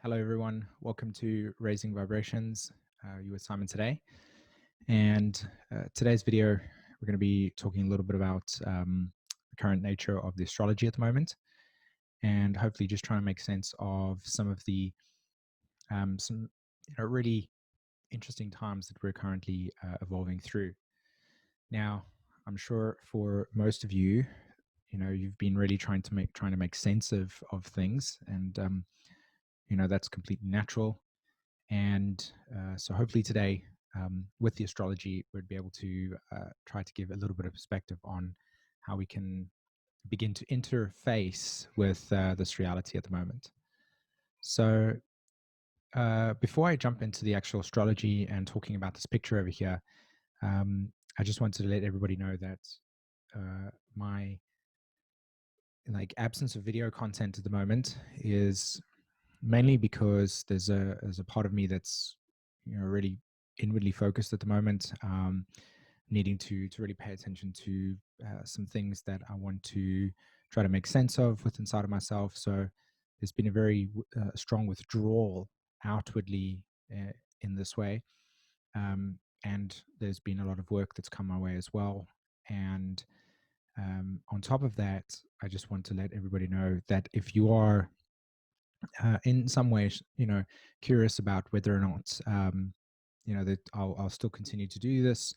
Hello, everyone. Welcome to Raising Vibrations. You with Simon today. And today's video, we're going to be talking a little bit about the current nature of the astrology at the moment, and hopefully just trying to make sense of some of the some really interesting times that we're currently evolving through. Now, I'm sure for most of you, you've been really trying to make sense of things, and that's completely natural. And so hopefully today, with the astrology, we'd be able to try to give a little bit of perspective on how we can begin to interface with this reality at the moment. So before I jump into the actual astrology and talking about this picture over here, I just wanted to let everybody know that my absence of video content at the moment is mainly because there's a part of me that's really inwardly focused at the moment, needing to really pay attention to some things that I want to try to make sense of with inside of myself. So there's been a very strong withdrawal outwardly in this way, and there's been a lot of work that's come my way as well. And on top of that, I just want to let everybody know that if you are in some ways, curious about whether or not, that I'll still continue to do this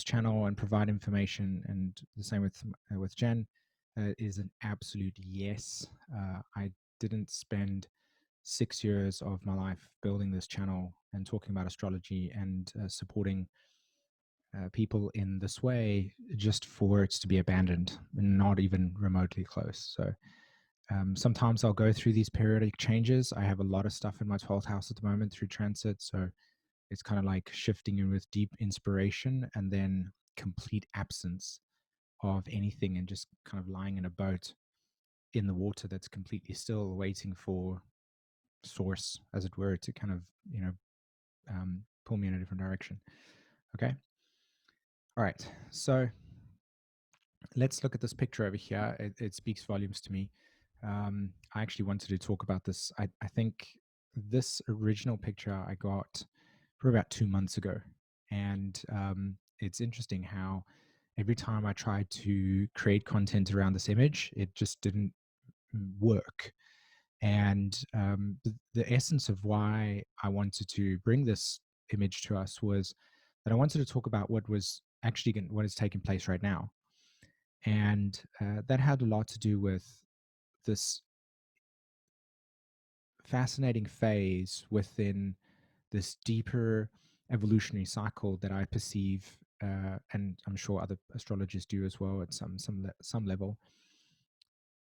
channel and provide information, and the same with Jen, is an absolute yes. I didn't spend 6 years of my life building this channel and talking about astrology and supporting people in this way just for it to be abandoned, and not even remotely close. So sometimes I'll go through these periodic changes. I have a lot of stuff in my 12th house at the moment through transit. So it's kind of like shifting in with deep inspiration and then complete absence of anything, and just kind of lying in a boat in the water that's completely still, waiting for source, as it were, to kind of, pull me in a different direction. Okay. All right. So let's look at this picture over here. It speaks volumes to me. I actually wanted to talk about this. I think this original picture I got for about 2 months ago. And it's interesting how every time I tried to create content around this image, it just didn't work. And the essence of why I wanted to bring this image to us was that I wanted to talk about what is taking place right now. And that had a lot to do with this fascinating phase within this deeper evolutionary cycle that I perceive, and I'm sure other astrologers do as well at some level,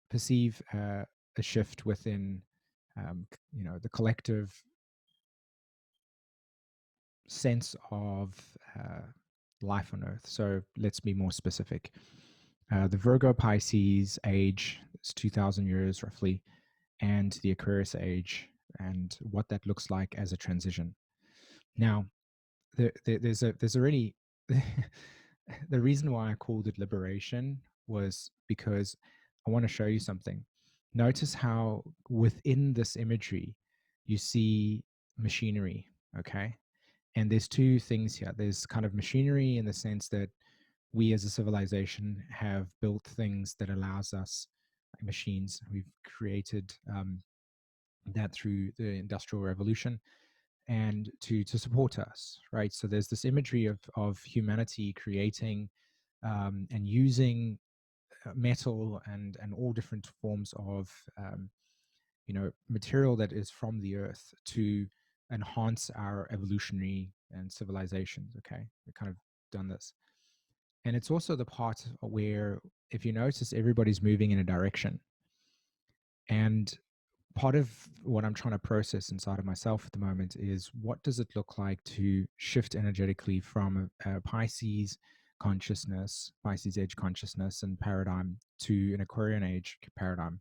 perceive a shift within, the collective sense of life on Earth. So let's be more specific. The Virgo-Pisces age is 2,000 years roughly, and the Aquarius age, and what that looks like as a transition. Now, there's a really the reason why I called it liberation was because I want to show you something. Notice how within this imagery you see machinery, okay? And there's two things here. There's kind of machinery in the sense that we as a civilization have built things that allows us, like machines. We've created that through the Industrial Revolution, and to support us, right? So there's this imagery of humanity creating and using metal and all different forms of material that is from the earth to enhance our evolutionary and civilizations. Okay, we've kind of done this. And it's also the part where, if you notice, everybody's moving in a direction. And part of what I'm trying to process inside of myself at the moment is, what does it look like to shift energetically from a Pisces consciousness, Pisces age consciousness and paradigm, to an Aquarian age paradigm?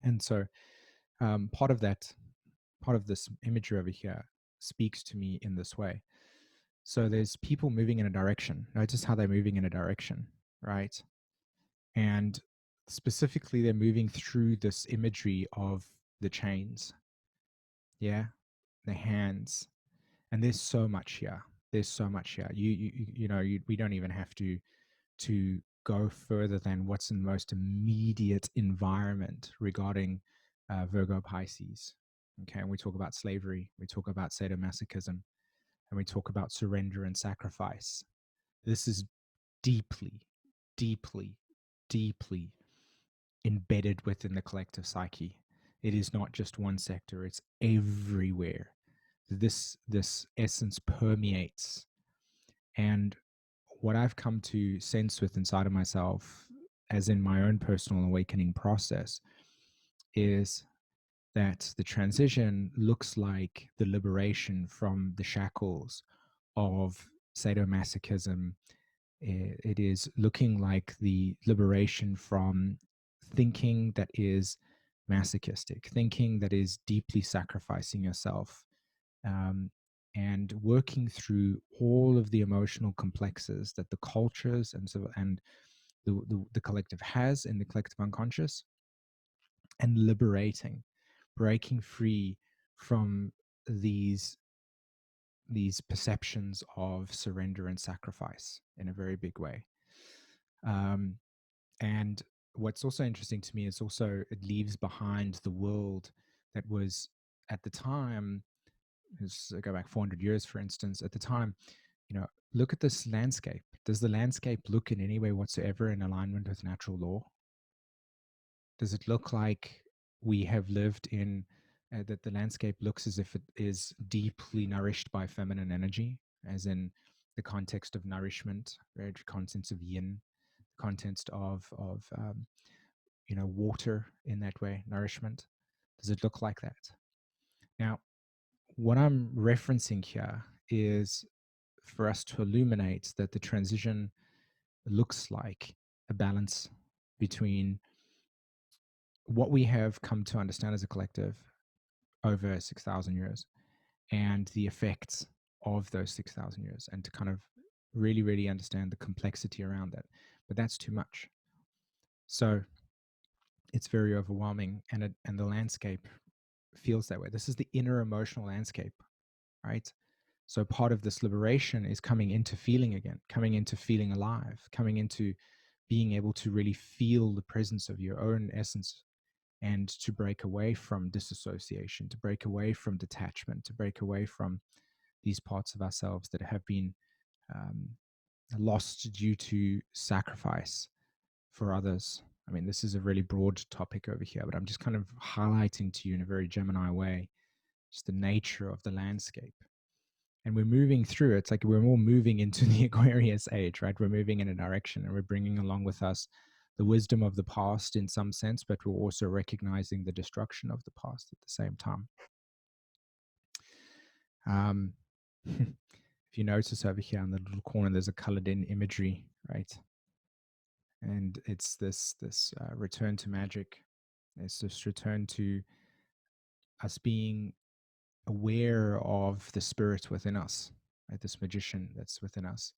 And so part of this imagery over here speaks to me in this way. So there's people moving in a direction. Notice how they're moving in a direction, right? And specifically, they're moving through this imagery of the chains, yeah, the hands, and there's so much here. There's so much here. We don't even have to go further than what's in the most immediate environment regarding Virgo-Pisces. Okay, and we talk about slavery, we talk about sadomasochism, and we talk about surrender and sacrifice. This is deeply, deeply, deeply embedded within the collective psyche. It is not just one sector, it's everywhere. This essence permeates. And what I've come to sense with inside of myself, as in my own personal awakening process, is that the transition looks like the liberation from the shackles of sadomasochism. It is looking like the liberation from thinking that is masochistic, thinking that is deeply sacrificing yourself, um, and working through all of the emotional complexes that the cultures and the collective has in the collective unconscious, and liberating, breaking free from these these perceptions of surrender and sacrifice in a very big way. Um, and what's also interesting to me is also it leaves behind the world that was at the time. Let's go back 400 years, for instance. At the time, look at this landscape. Does the landscape look in any way whatsoever in alignment with natural law? Does it look like we have lived in that the landscape looks as if it is deeply nourished by feminine energy, as in the context of nourishment, right? Context of yin, context of water in that way, nourishment. Does it look like that? Now, what I'm referencing here is for us to illuminate that the transition looks like a balance between what we have come to understand as a collective over 6,000 years and the effects of those 6,000 years, and to kind of really, really understand the complexity around that. But that's too much. So it's very overwhelming, and the landscape feels that way. This is the inner emotional landscape, right? So part of this liberation is coming into feeling again, coming into feeling alive, coming into being able to really feel the presence of your own essence, and to break away from disassociation, to break away from detachment, to break away from these parts of ourselves that have been um, lost due to sacrifice for others. I mean, this is a really broad topic over here, but I'm just kind of highlighting to you in a very Gemini way just the nature of the landscape. And we're moving through it. It's like we're more moving into the Aquarius age, right? We're moving in a direction, and we're bringing along with us the wisdom of the past in some sense, but we're also recognizing the destruction of the past at the same time. Um, if you notice over here in the little corner, there's a colored in imagery, right? And it's this return to magic. It's this return to us being aware of the spirit within us, right? This magician that's within us.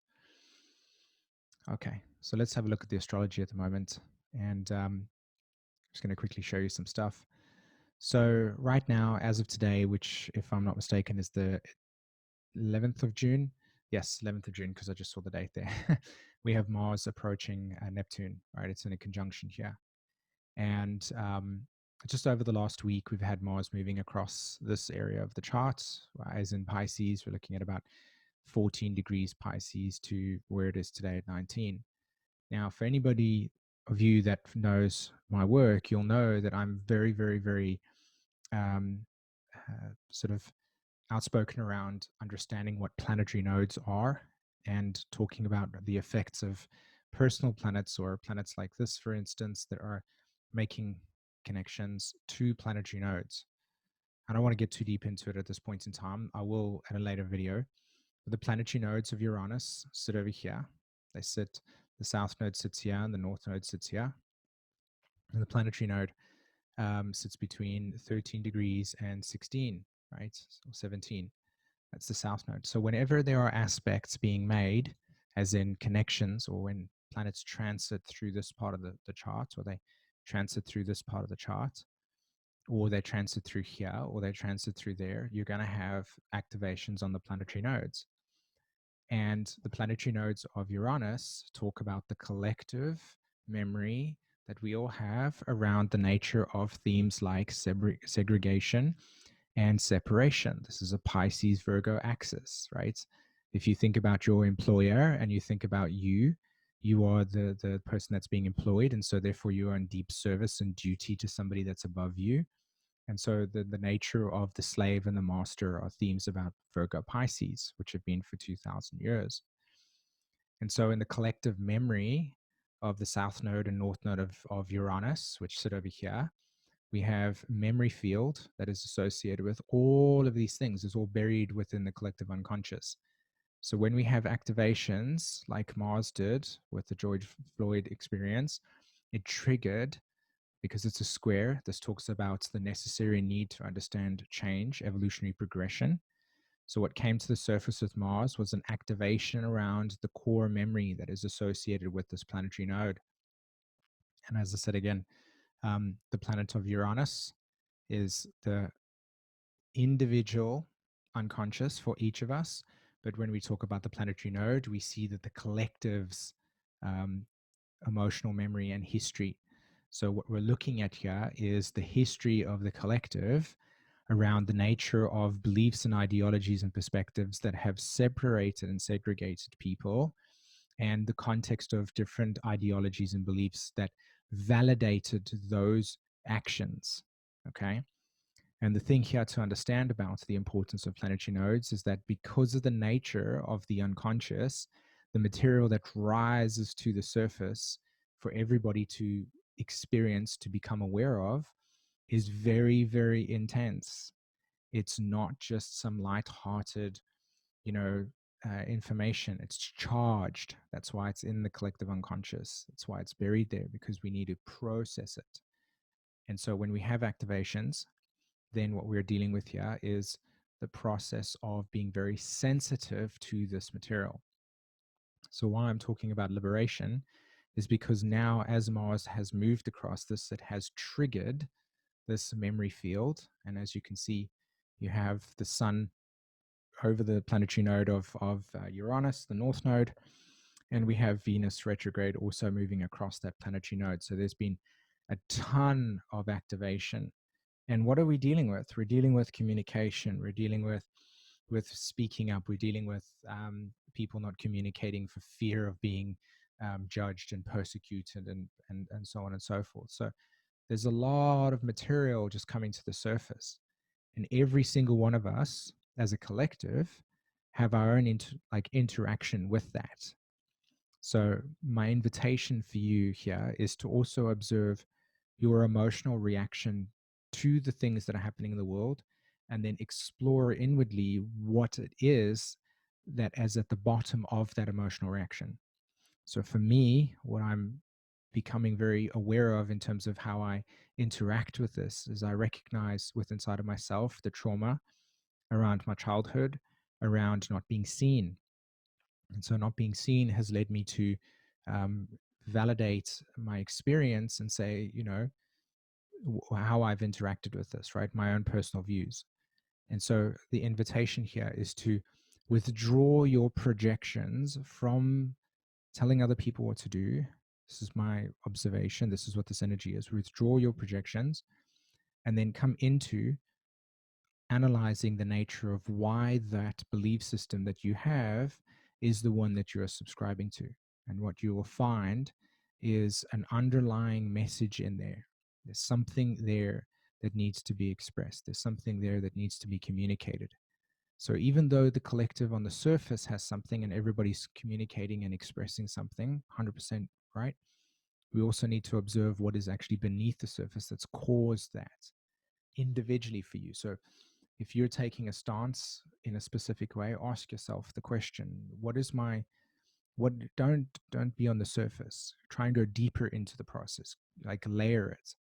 Okay, so let's have a look at the astrology at the moment, and I'm just going to quickly show you some stuff. So right now, as of today, which, if I'm not mistaken, is the 11th of June. Yes, 11th of June, because I just saw the date there. We have Mars approaching Neptune, right? It's in a conjunction here. And just over the last week, we've had Mars moving across this area of the charts, as in Pisces. We're looking at about 14 degrees Pisces to where it is today at 19. Now, for anybody of you that knows my work, you'll know that I'm very, very, very um, sort of outspoken around understanding what planetary nodes are, and talking about the effects of personal planets, or planets like this, for instance, that are making connections to planetary nodes. I don't want to get too deep into it at this point in time. I will at a later video. But the planetary nodes of Uranus sit over here. They sit, the south node sits here, and the north node sits here. And the planetary node sits between 13 degrees and 16, right? Or 17. That's the south node. So whenever there are aspects being made, as in connections, or when planets transit through this part of the chart, or they transit through this part of the chart, or they transit through here, or they transit through there, you're going to have activations on the planetary nodes. And the planetary nodes of Uranus talk about the collective memory that we all have around the nature of themes like segregation and separation. This is a Pisces Virgo axis, right? If you think about your employer and you think about you, you are the person that's being employed. And so therefore you are in deep service and duty to somebody that's above you. And so the nature of the slave and the master are themes about Virgo-Pisces, which have been for 2000 years. And so in the collective memory of the south node and north node of Uranus, which sit over here, we have memory field that is associated with all of these things. It's all buried within the collective unconscious. So when we have activations like Mars did with the George Floyd experience, it triggered, because it's a square. This talks about the necessary need to understand change, evolutionary progression. So what came to the surface with Mars was an activation around the core memory that is associated with this planetary node. And as I said again, the planet of Uranus is the individual unconscious for each of us. But when we talk about the planetary node, we see that the collective's um, emotional memory and history. So, what we're looking at here is the history of the collective around the nature of beliefs and ideologies and perspectives that have separated and segregated people, and the context of different ideologies and beliefs that validated those actions. Okay. And the thing here to understand about the importance of planetary nodes is that because of the nature of the unconscious, the material that rises to the surface for everybody to experience, to become aware of, is very, very intense. It's not just some light-hearted, information. It's charged. That's why it's in the collective unconscious. That's why it's buried there, because we need to process it. And so when we have activations, then what we're dealing with here is the process of being very sensitive to this material. So why I'm talking about liberation is because now, as Mars has moved across this, it has triggered this memory field. And as you can see, you have the sun over the planetary node of Uranus, the north node, and we have Venus retrograde also moving across that planetary node. So there's been a ton of activation. And what are we dealing with? We're dealing with communication. We're dealing with speaking up. We're dealing with people not communicating for fear of being judged and persecuted, and so on and so forth. So there's a lot of material just coming to the surface, and every single one of us as a collective have our own interaction with that. So my invitation for you here is to also observe your emotional reaction to the things that are happening in the world, and then explore inwardly what it is that is at the bottom of that emotional reaction. So for me, what I'm becoming very aware of in terms of how I interact with this is I recognize within inside of myself the trauma around my childhood, around not being seen. And so not being seen has led me to um, validate my experience and say, how I've interacted with this, right? My own personal views. And so the invitation here is to withdraw your projections from telling other people what to do. This is my observation. This is what this energy is. Withdraw your projections and then come into analyzing the nature of why that belief system that you have is the one that you are subscribing to. And what you will find is an underlying message in there. There's something there that needs to be expressed. There's something there that needs to be communicated. So even though the collective on the surface has something and everybody's communicating and expressing something, 100% right, we also need to observe what is actually beneath the surface that's caused that individually for you. So if you're taking a stance in a specific way, ask yourself the question, what don't be on the surface. Try and go deeper into the process, like layer it.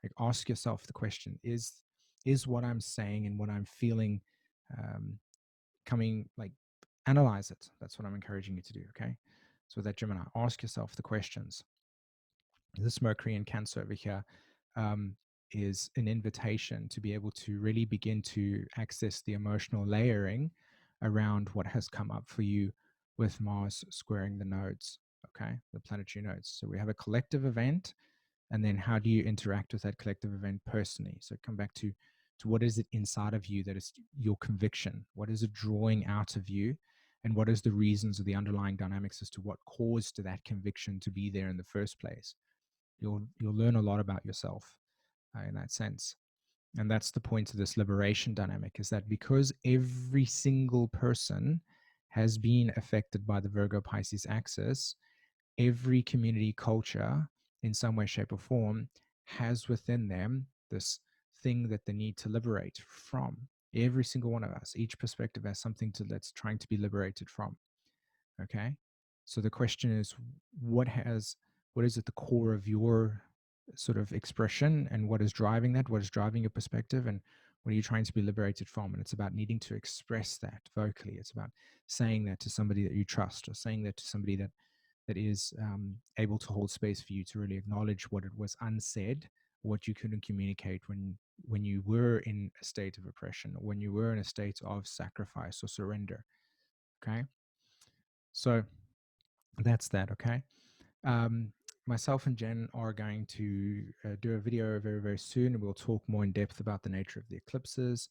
Like ask yourself the question, is what I'm saying and what I'm feeling coming, like, analyze it. That's what I'm encouraging you to do. Okay. So that Gemini, ask yourself the questions. This Mercury in Cancer over here um, is an invitation to be able to really begin to access the emotional layering around what has come up for you with Mars squaring the nodes, okay, the planetary nodes. So we have a collective event, and then how do you interact with that collective event personally? So come back to what is it inside of you that is your conviction? What is it drawing out of you? And what is the reasons or the underlying dynamics as to what caused that conviction to be there in the first place? You'll learn a lot about yourself in that sense. And that's the point of this liberation dynamic, is that because every single person has been affected by the Virgo Pisces axis, every community culture in some way, shape, or form has within them this thing that they need to liberate from. Every single one of us, each perspective has something that's trying to be liberated from. Okay. So the question is, what is at the core of your sort of expression, and what is driving that? What is driving your perspective, and what are you trying to be liberated from? And it's about needing to express that vocally. It's about saying that to somebody that you trust, or saying that to somebody that is able to hold space for you to really acknowledge what it was unsaid, what you couldn't communicate when you were in a state of oppression, or when you were in a state of sacrifice or surrender. Okay. So that's that. Okay. Um, Myself and Jen are going to do a video very, very soon, and we'll talk more in depth about the nature of the eclipses.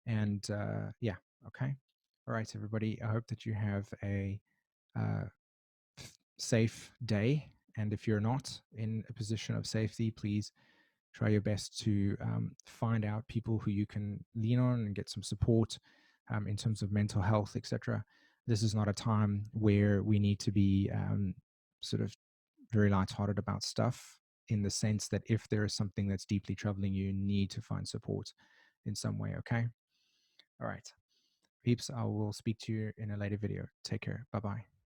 And yeah, okay. All right, everybody. I hope that you have a uh, safe day. And if you're not in a position of safety, please try your best to find out people who you can lean on and get some support in terms of mental health, etc. This is not a time where we need to be sort of very lighthearted about stuff, in the sense that if there is something that's deeply troubling you, you need to find support in some way. Okay. All right. Peeps, I will speak to you in a later video. Take care. Bye bye.